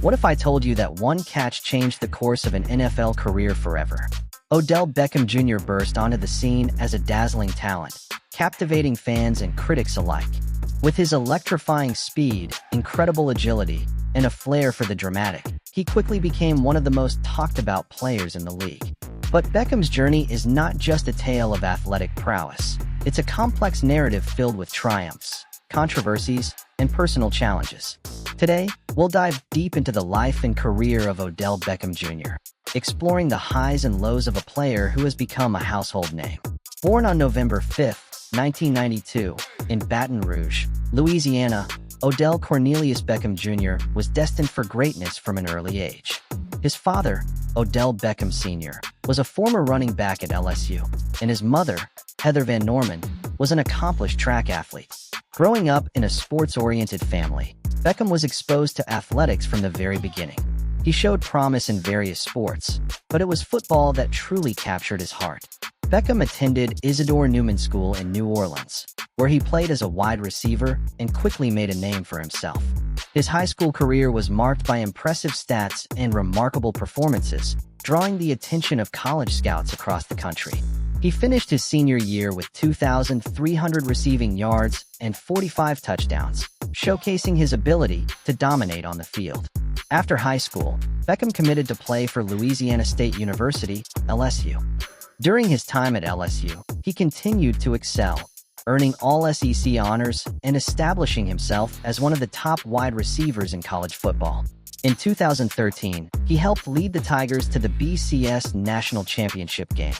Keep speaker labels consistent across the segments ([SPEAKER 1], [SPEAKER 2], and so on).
[SPEAKER 1] What if I told you that one catch changed the course of an NFL career forever? Odell Beckham Jr. burst onto the scene as a dazzling talent, captivating fans and critics alike. With his electrifying speed, incredible agility, and a flair for the dramatic, he quickly became one of the most talked-about players in the league. But Beckham's journey is not just a tale of athletic prowess. It's a complex narrative filled with triumphs, controversies, and personal challenges. Today, we'll dive deep into the life and career of Odell Beckham Jr., exploring the highs and lows of a player who has become a household name. Born on November 5, 1992, in Baton Rouge, Louisiana, Odell Cornelius Beckham Jr. was destined for greatness from an early age. His father, Odell Beckham Sr., was a former running back at LSU, and his mother, Heather Van Norman, was an accomplished track athlete. Growing up in a sports-oriented family, Beckham was exposed to athletics from the very beginning. He showed promise in various sports, but it was football that truly captured his heart. Beckham attended Isidore Newman School in New Orleans, where he played as a wide receiver and quickly made a name for himself. His high school career was marked by impressive stats and remarkable performances, drawing the attention of college scouts across the country. He finished his senior year with 2,300 receiving yards and 45 touchdowns, showcasing his ability to dominate on the field. After high school, Beckham committed to play for Louisiana State University, LSU. During his time at LSU, he continued to excel, earning all SEC honors and establishing himself as one of the top wide receivers in college football. In 2013, he helped lead the Tigers to the BCS National Championship game,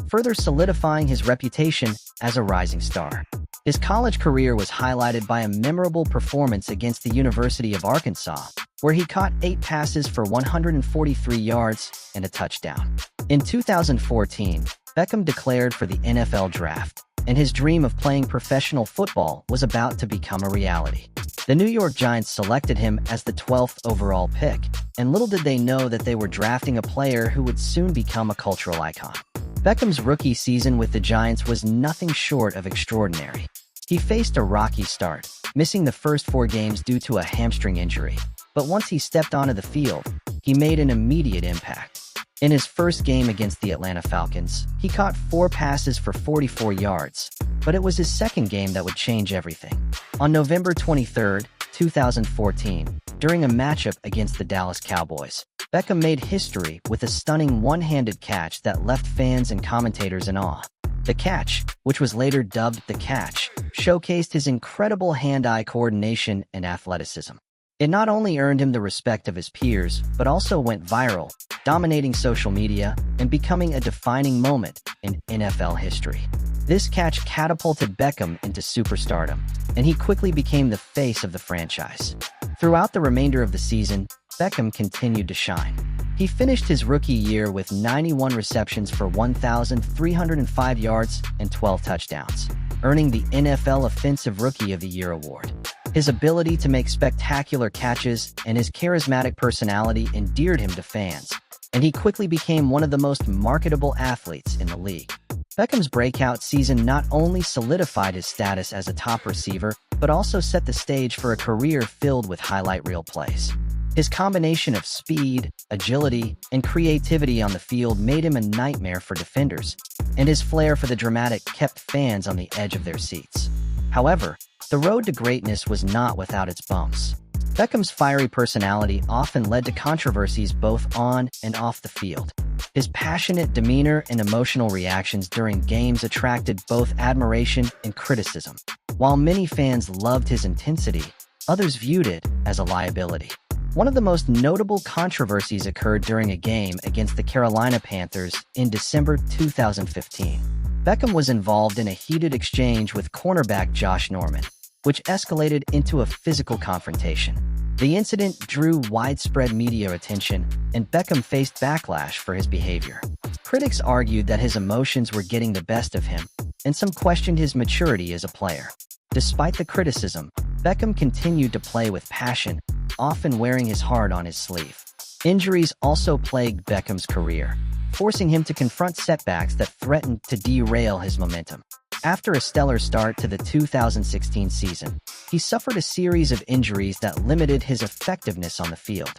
[SPEAKER 1] further solidifying his reputation as a rising star. His college career was highlighted by a memorable performance against the University of Arkansas, where he caught 8 passes for 143 yards and a touchdown. In 2014, Beckham declared for the NFL draft, and his dream of playing professional football was about to become a reality. The New York Giants selected him as the 12th overall pick, and little did they know that they were drafting a player who would soon become a cultural icon. Beckham's rookie season with the Giants was nothing short of extraordinary. He faced a rocky start, missing the first 4 games due to a hamstring injury. But once he stepped onto the field, he made an immediate impact. In his first game against the Atlanta Falcons, he caught 4 passes for 44 yards, but it was his second game that would change everything. On November 23, 2014, during a matchup against the Dallas Cowboys, Beckham made history with a stunning one-handed catch that left fans and commentators in awe. The catch, which was later dubbed the catch, showcased his incredible hand-eye coordination and athleticism. It not only earned him the respect of his peers, but also went viral, dominating social media and becoming a defining moment in NFL history. This catch catapulted Beckham into superstardom, and he quickly became the face of the franchise. Throughout the remainder of the season, Beckham continued to shine. He finished his rookie year with 91 receptions for 1,305 yards and 12 touchdowns, earning the NFL Offensive Rookie of the Year award. His ability to make spectacular catches and his charismatic personality endeared him to fans, and he quickly became one of the most marketable athletes in the league. Beckham's breakout season not only solidified his status as a top receiver, but also set the stage for a career filled with highlight reel plays. His combination of speed, agility, and creativity on the field made him a nightmare for defenders, and his flair for the dramatic kept fans on the edge of their seats. However, the road to greatness was not without its bumps. Beckham's fiery personality often led to controversies both on and off the field. His passionate demeanor and emotional reactions during games attracted both admiration and criticism. While many fans loved his intensity, others viewed it as a liability. One of the most notable controversies occurred during a game against the Carolina Panthers in December 2015. Beckham was involved in a heated exchange with cornerback Josh Norman, which escalated into a physical confrontation. The incident drew widespread media attention, and Beckham faced backlash for his behavior. Critics argued that his emotions were getting the best of him, and some questioned his maturity as a player. Despite the criticism, Beckham continued to play with passion, often wearing his heart on his sleeve. Injuries also plagued Beckham's career, forcing him to confront setbacks that threatened to derail his momentum. After a stellar start to the 2016 season, he suffered a series of injuries that limited his effectiveness on the field.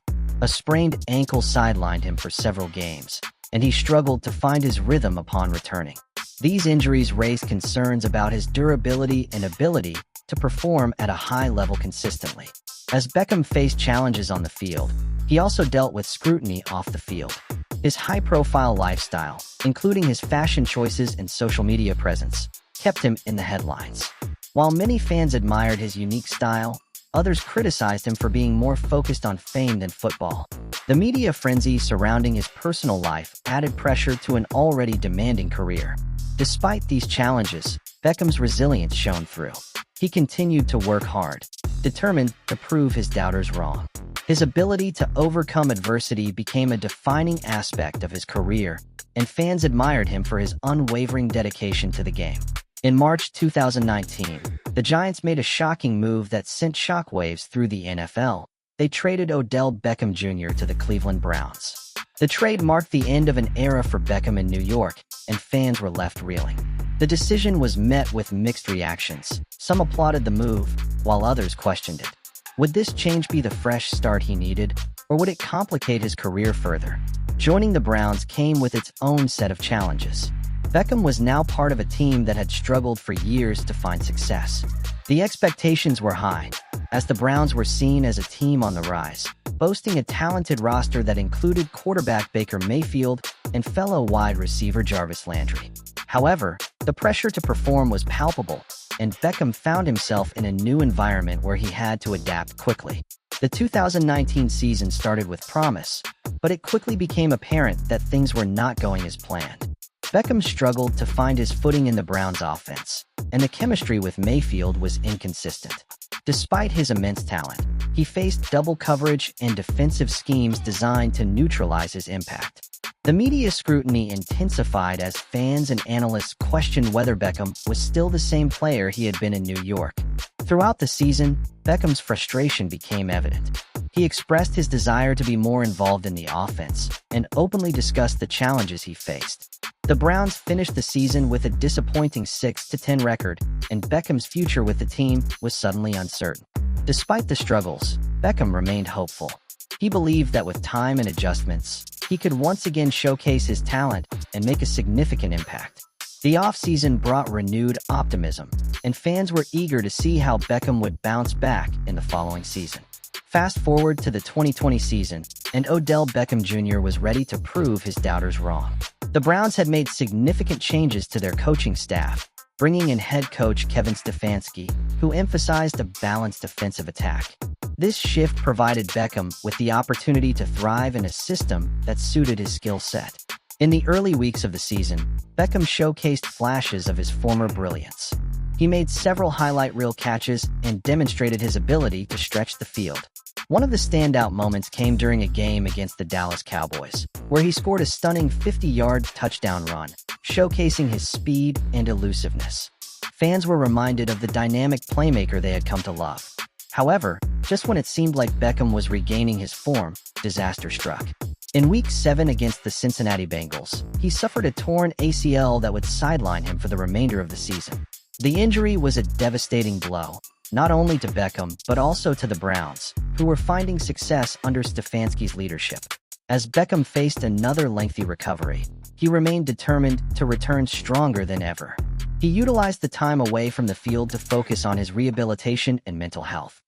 [SPEAKER 1] A sprained ankle sidelined him for several games, and he struggled to find his rhythm upon returning. These injuries raised concerns about his durability and ability to perform at a high level consistently. As Beckham faced challenges on the field, he also dealt with scrutiny off the field. His high-profile lifestyle, including his fashion choices and social media presence, kept him in the headlines. While many fans admired his unique style, others criticized him for being more focused on fame than football. The media frenzy surrounding his personal life added pressure to an already demanding career. Despite these challenges, Beckham's resilience shone through. He continued to work hard, determined to prove his doubters wrong. His ability to overcome adversity became a defining aspect of his career, and fans admired him for his unwavering dedication to the game. In March 2019, the Giants made a shocking move that sent shockwaves through the NFL. They traded Odell Beckham Jr. to the Cleveland Browns. The trade marked the end of an era for Beckham in New York, and fans were left reeling. The decision was met with mixed reactions. Some applauded the move, while others questioned it. Would this change be the fresh start he needed, or would it complicate his career further? Joining the Browns came with its own set of challenges. Beckham was now part of a team that had struggled for years to find success. The expectations were high, as the Browns were seen as a team on the rise, boasting a talented roster that included quarterback Baker Mayfield and fellow wide receiver Jarvis Landry. However, the pressure to perform was palpable, and Beckham found himself in a new environment where he had to adapt quickly. The 2019 season started with promise, but it quickly became apparent that things were not going as planned. Beckham struggled to find his footing in the Browns' offense, and the chemistry with Mayfield was inconsistent. Despite his immense talent, he faced double coverage and defensive schemes designed to neutralize his impact. The media scrutiny intensified as fans and analysts questioned whether Beckham was still the same player he had been in New York. Throughout the season, Beckham's frustration became evident. He expressed his desire to be more involved in the offense and openly discussed the challenges he faced. The Browns finished the season with a disappointing 6-10 record, and Beckham's future with the team was suddenly uncertain. Despite the struggles, Beckham remained hopeful. He believed that with time and adjustments, he could once again showcase his talent and make a significant impact. The offseason brought renewed optimism, and fans were eager to see how Beckham would bounce back in the following season. Fast forward to the 2020 season, and Odell Beckham Jr. was ready to prove his doubters wrong. The Browns had made significant changes to their coaching staff, bringing in head coach Kevin Stefanski, who emphasized a balanced defensive attack. This shift provided Beckham with the opportunity to thrive in a system that suited his skill set. In the early weeks of the season, Beckham showcased flashes of his former brilliance. He made several highlight reel catches and demonstrated his ability to stretch the field. One of the standout moments came during a game against the Dallas Cowboys, where he scored a stunning 50-yard touchdown run, showcasing his speed and elusiveness. Fans were reminded of the dynamic playmaker they had come to love. However, just when it seemed like Beckham was regaining his form, disaster struck. In Week 7 against the Cincinnati Bengals, he suffered a torn ACL that would sideline him for the remainder of the season. The injury was a devastating blow, not only to Beckham but also to the Browns, who were finding success under Stefanski's leadership. As Beckham faced another lengthy recovery, he remained determined to return stronger than ever. He utilized the time away from the field to focus on his rehabilitation and mental health.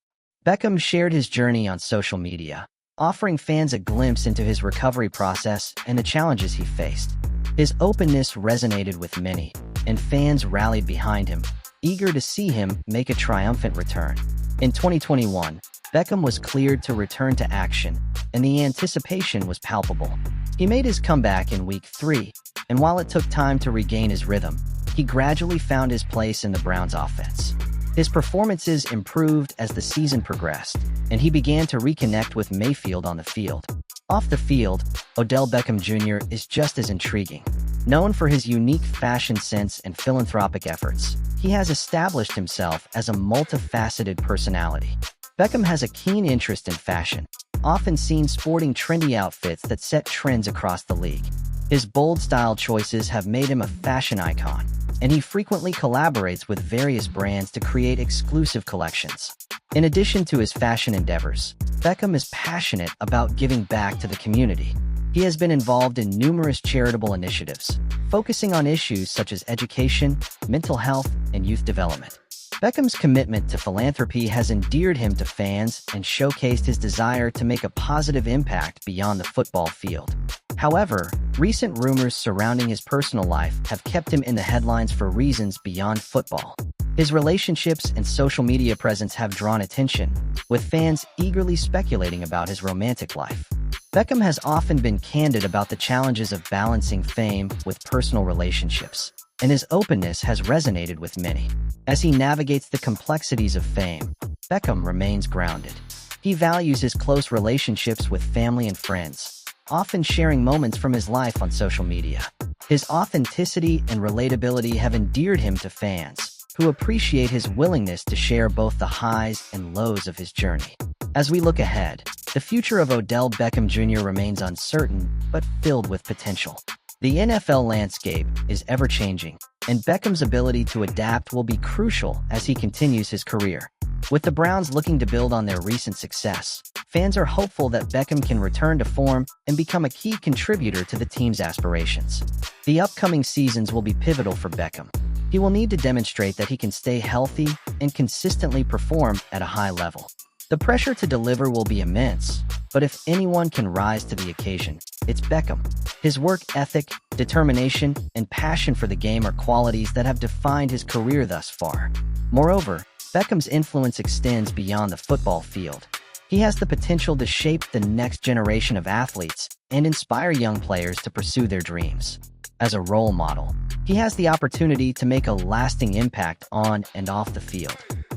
[SPEAKER 1] Beckham shared his journey on social media, offering fans a glimpse into his recovery process and the challenges he faced. His openness resonated with many, and fans rallied behind him, eager to see him make a triumphant return. In 2021, Beckham was cleared to return to action, and the anticipation was palpable. He made his comeback in Week 3, and while it took time to regain his rhythm, he gradually found his place in the Browns' offense. His performances improved as the season progressed, and he began to reconnect with Mayfield on the field. Off the field, Odell Beckham Jr. is just as intriguing. Known for his unique fashion sense and philanthropic efforts, he has established himself as a multifaceted personality. Beckham has a keen interest in fashion, often seen sporting trendy outfits that set trends across the league. His bold style choices have made him a fashion icon, and he frequently collaborates with various brands to create exclusive collections. In addition to his fashion endeavors, Beckham is passionate about giving back to the community. He has been involved in numerous charitable initiatives, focusing on issues such as education, mental health, and youth development. Beckham's commitment to philanthropy has endeared him to fans and showcased his desire to make a positive impact beyond the football field. However, recent rumors surrounding his personal life have kept him in the headlines for reasons beyond football. His relationships and social media presence have drawn attention, with fans eagerly speculating about his romantic life. Beckham has often been candid about the challenges of balancing fame with personal relationships, and his openness has resonated with many. As he navigates the complexities of fame, Beckham remains grounded. He values his close relationships with family and friends, often sharing moments from his life on social media. His authenticity and relatability have endeared him to fans, who appreciate his willingness to share both the highs and lows of his journey. As we look ahead, the future of Odell Beckham Jr. remains uncertain, but filled with potential. The NFL landscape is ever-changing, and Beckham's ability to adapt will be crucial as he continues his career. With the Browns looking to build on their recent success, fans are hopeful that Beckham can return to form and become a key contributor to the team's aspirations. The upcoming seasons will be pivotal for Beckham. He will need to demonstrate that he can stay healthy and consistently perform at a high level. The pressure to deliver will be immense, but if anyone can rise to the occasion, it's Beckham. His work ethic, determination, and passion for the game are qualities that have defined his career thus far. Moreover, Beckham's influence extends beyond the football field. He has the potential to shape the next generation of athletes and inspire young players to pursue their dreams. As a role model, he has the opportunity to make a lasting impact on and off the field.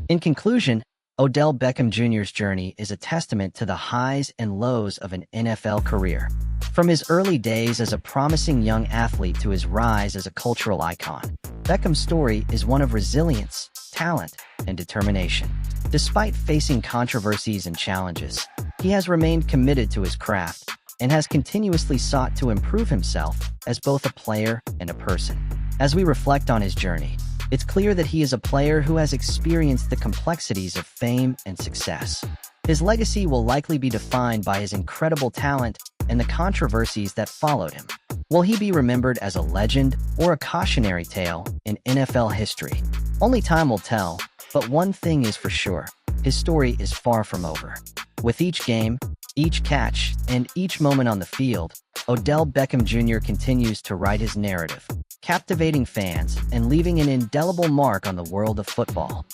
[SPEAKER 1] In conclusion, Odell Beckham Jr.'s journey is a testament to the highs and lows of an NFL career. From his early days as a promising young athlete to his rise as a cultural icon, Beckham's story is one of resilience, talent, and determination. Despite facing controversies and challenges, he has remained committed to his craft and has continuously sought to improve himself as both a player and a person. As we reflect on his journey, it's clear that he is a player who has experienced the complexities of fame and success. His legacy will likely be defined by his incredible talent and the controversies that followed him. Will he be remembered as a legend or a cautionary tale in NFL history? Only time will tell, but one thing is for sure: his story is far from over. With each game, each catch, and each moment on the field, Odell Beckham Jr. continues to write his narrative, captivating fans and leaving an indelible mark on the world of football.